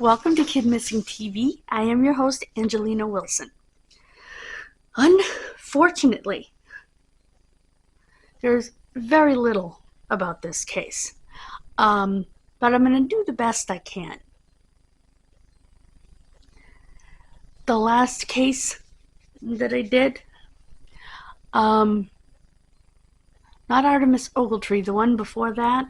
Welcome to Kidmissing TV. I am your host, Angelina Wilson. Unfortunately, there's very little about this case, but I'm going to do the best I can. The last case that I did, not Artemis Ogletree, the one before that,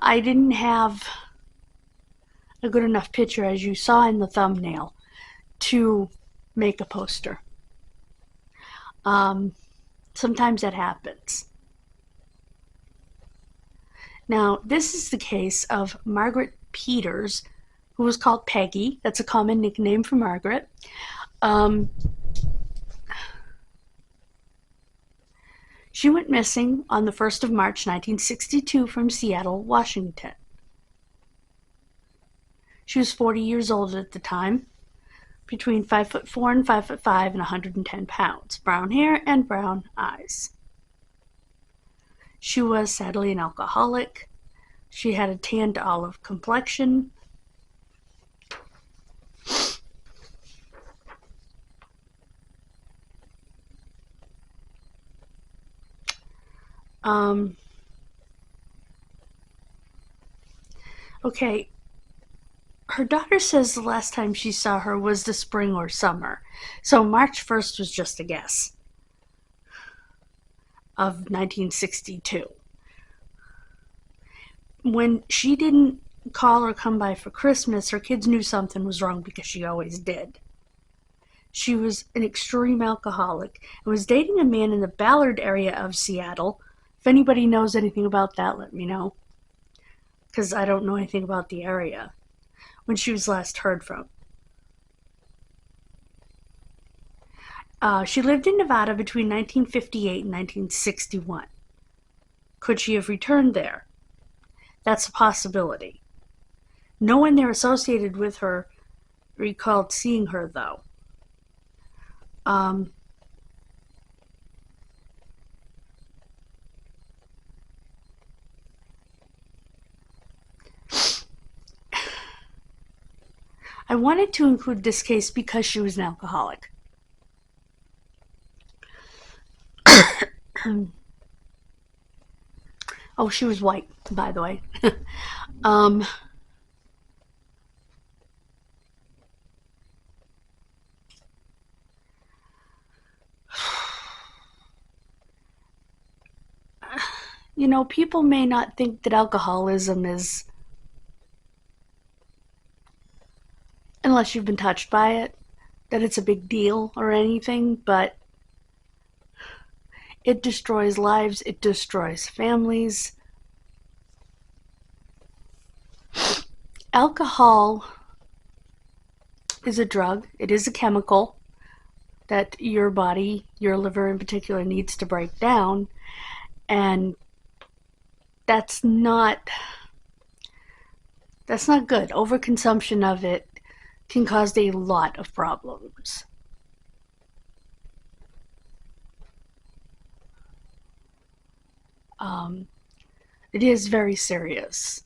I didn't have a good enough picture, as you saw in the thumbnail, to make a poster. Sometimes that happens. Now, this is the case of Margaret Peters, who was called Peggy. That's a common nickname for Margaret. She went missing on the 1st of March, 1962 from Seattle, Washington. She was 40 years old at the time, between 5'4" and 5'5" and 110 pounds, brown hair and brown eyes. She was sadly an alcoholic. She had a tanned olive complexion. Okay, her daughter says the last time she saw her was the spring or summer, so March 1st was just a guess of 1962. When she didn't call or come by for Christmas, her kids knew something was wrong because she always did. She was an extreme alcoholic and was dating a man in the Ballard area of Seattle. If anybody knows anything about that, let me know, because I don't know anything about the area. When she was last heard from. She lived in Nevada between 1958 and 1961. Could she have returned there? That's a possibility. No one there associated with her recalled seeing her, though. I wanted to include this case because she was an alcoholic. Oh, she was white, by the way. You know, people may not think that alcoholism is, unless you've been touched by it, that it's a big deal or anything, but it destroys lives, it destroys families. Alcohol is a drug. It is a chemical that your body, your liver in particular, needs to break down, and that's not good. Overconsumption of it can cause a lot of problems. It is very serious.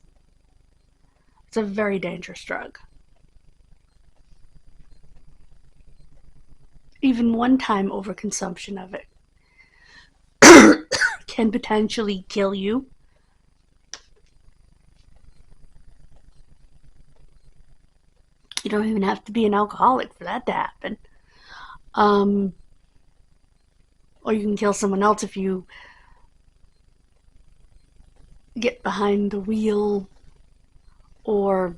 It's a very dangerous drug. Even one-time overconsumption of it can potentially kill you. You don't even have to be an alcoholic for that to happen. Or you can kill someone else if you get behind the wheel or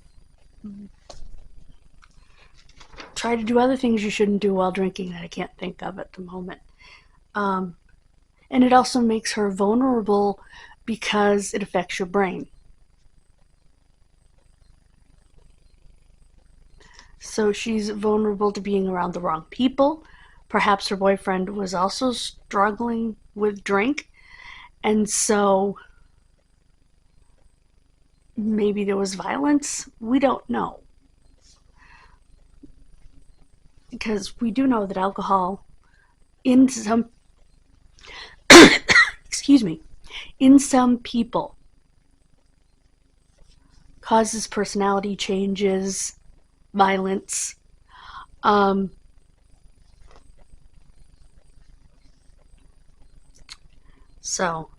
try to do other things you shouldn't do while drinking that I can't think of at the moment. And it also makes her vulnerable because it affects your brain. So she's vulnerable to being around the wrong people. Perhaps her boyfriend was also struggling with drink, and so maybe there was violence. We don't know. Because we do know that alcohol in some in some people causes personality changes, violence. So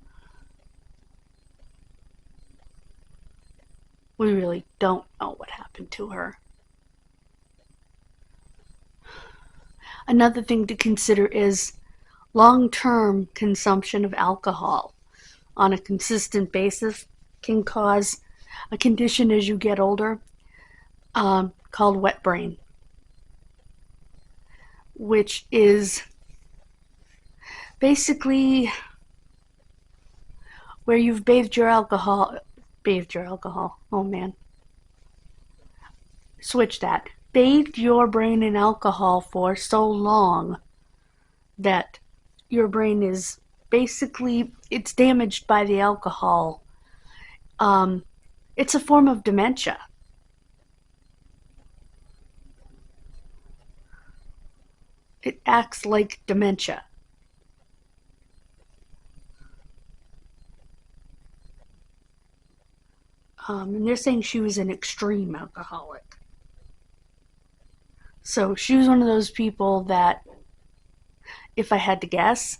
we really don't know what happened to her. Another thing to consider is long-term consumption of alcohol on a consistent basis can cause a condition as you get older called wet brain, which is basically where you've bathed your alcohol, oh man, switch that, bathed your brain in alcohol for so long that your brain is basically, it's damaged by the alcohol. It's a form of dementia. It acts like dementia. And they're saying she was an extreme alcoholic. So she was one of those people that, if I had to guess,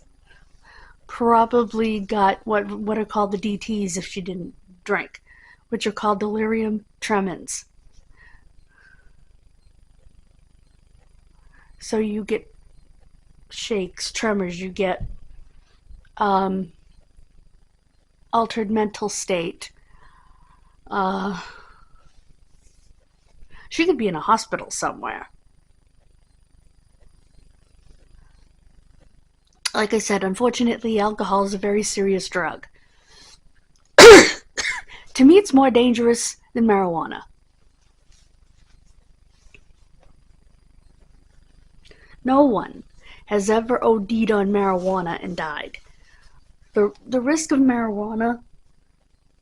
probably got what are called the DTs if she didn't drink, which are called delirium tremens. So you get shakes, tremors, you get altered mental state. She could be in a hospital somewhere. Like I said, unfortunately, alcohol is a very serious drug. To me, it's more dangerous than marijuana. No one has ever OD'd on marijuana and died. The risk of marijuana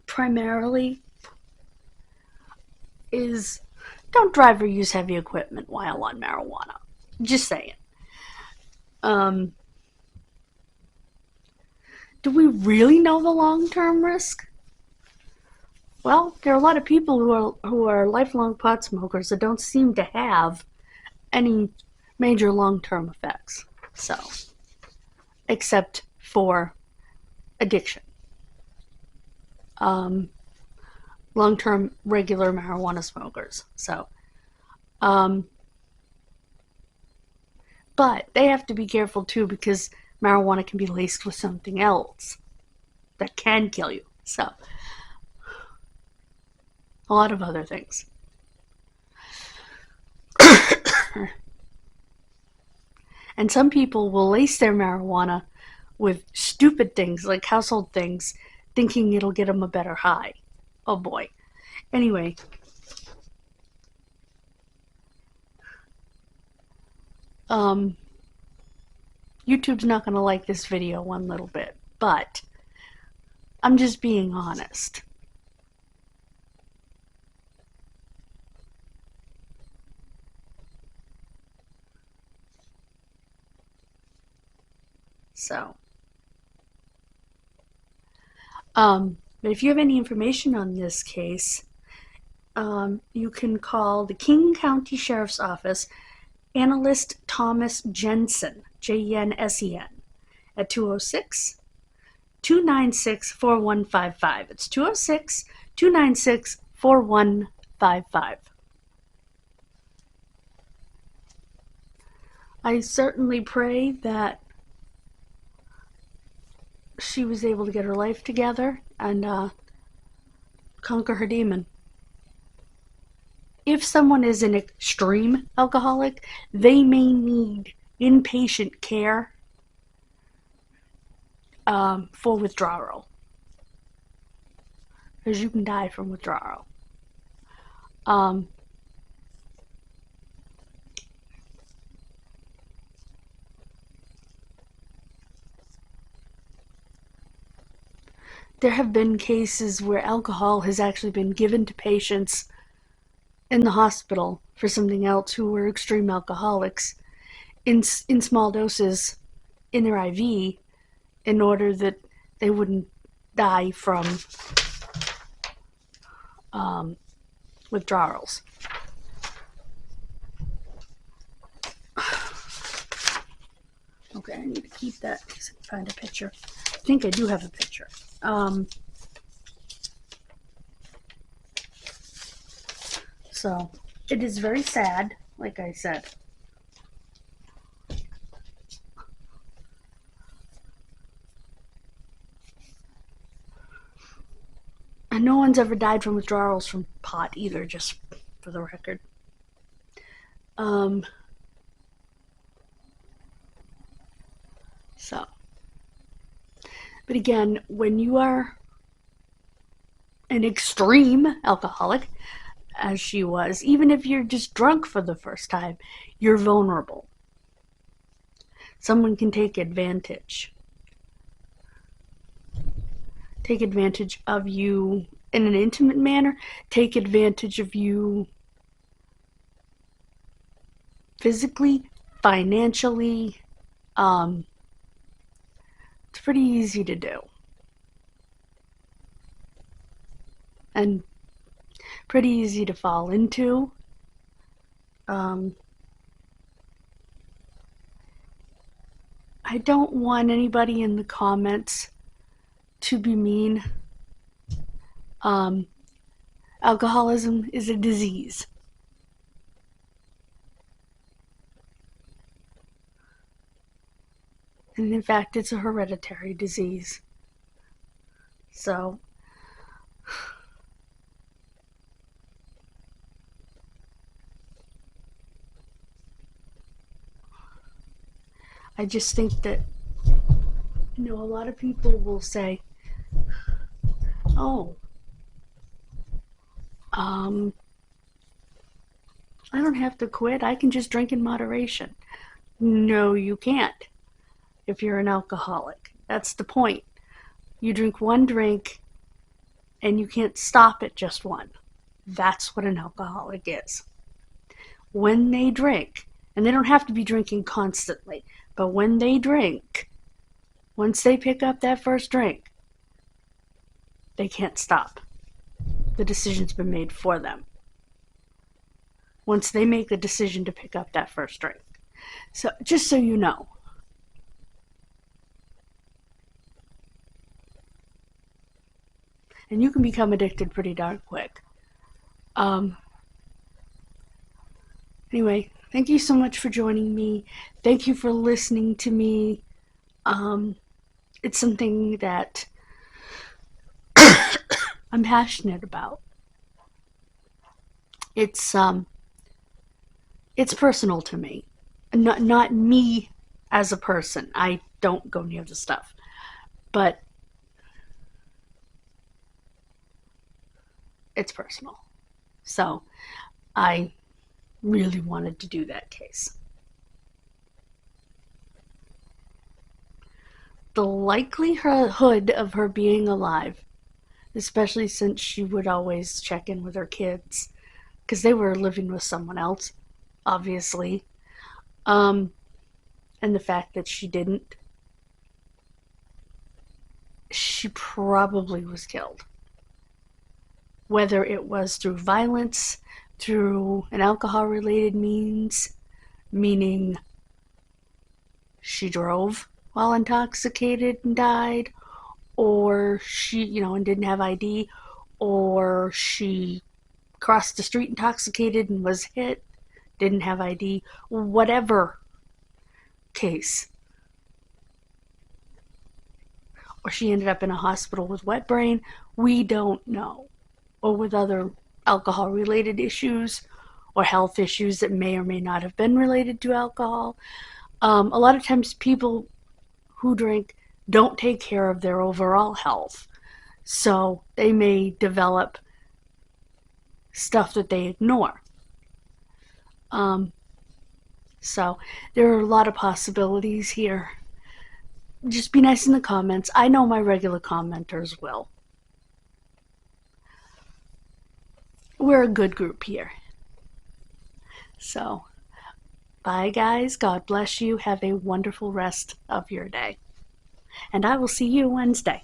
primarily is don't drive or use heavy equipment while on marijuana. Just saying. Do we really know the long-term risk? Well, there are a lot of people who are lifelong pot smokers that don't seem to have any major long-term effects. So, except for addiction. Long-term regular marijuana smokers. So, but they have to be careful too, because marijuana can be laced with something else that can kill you. So, a lot of other things. And some people will lace their marijuana with stupid things like household things, thinking it'll get them a better high. Oh boy. Anyway. YouTube's not going to like this video one little bit, but I'm just being honest. So, but if you have any information on this case, you can call the King County Sheriff's Office, Analyst Thomas Jensen, Jensen, at 206-296-4155. It's 206-296-4155. I certainly pray that she was able to get her life together and conquer her demon. If someone is an extreme alcoholic, they may need inpatient care for withdrawal, because you can die from withdrawal. There have been cases where alcohol has actually been given to patients in the hospital for something else who were extreme alcoholics in small doses in their IV in order that they wouldn't die from withdrawals. Okay, I need to keep that because I can find a picture. I think I do have a picture. So, it is very sad, like I said. And no one's ever died from withdrawals from pot either, just for the record. So, but again, when you are an extreme alcoholic, as she was, even if you're just drunk for the first time, you're vulnerable. Someone can take advantage. Take advantage of you in an intimate manner, take advantage of you physically, financially. It's pretty easy to do. And pretty easy to fall into. I don't want anybody in the comments to be mean. Alcoholism is a disease. And in fact, it's a hereditary disease. So, I just think that, a lot of people will say, oh, I don't have to quit. I can just drink in moderation. No, you can't if you're an alcoholic. That's the point. You drink one drink and you can't stop at just one. That's what an alcoholic is. When they drink, and they don't have to be drinking constantly, but when they drink, once they pick up that first drink, they can't stop. The decision's been made for them. Once they make the decision to pick up that first drink. So, just so you know. And you can become addicted pretty darn quick. Anyway, thank you so much for joining me. Thank you for listening to me. It's something that I'm passionate about. It's personal to me. Not me as a person. I don't go near the stuff. But it's personal. So I really wanted to do that case. The likelihood of her being alive, especially since she would always check in with her kids, because they were living with someone else, obviously, and the fact that she didn't, she probably was killed. Whether it was through violence, through an alcohol-related means, meaning she drove while intoxicated and died, or she, and didn't have ID, or she crossed the street intoxicated and was hit, didn't have ID, whatever case. Or she ended up in a hospital with wet brain, we don't know. Or with other alcohol-related issues or health issues that may or may not have been related to alcohol. A lot of times people who drink don't take care of their overall health. So they may develop stuff that they ignore. So there are a lot of possibilities here. Just be nice in the comments. I know my regular commenters will. We're a good group here. So, bye guys. God bless you. Have a wonderful rest of your day. And I will see you Wednesday.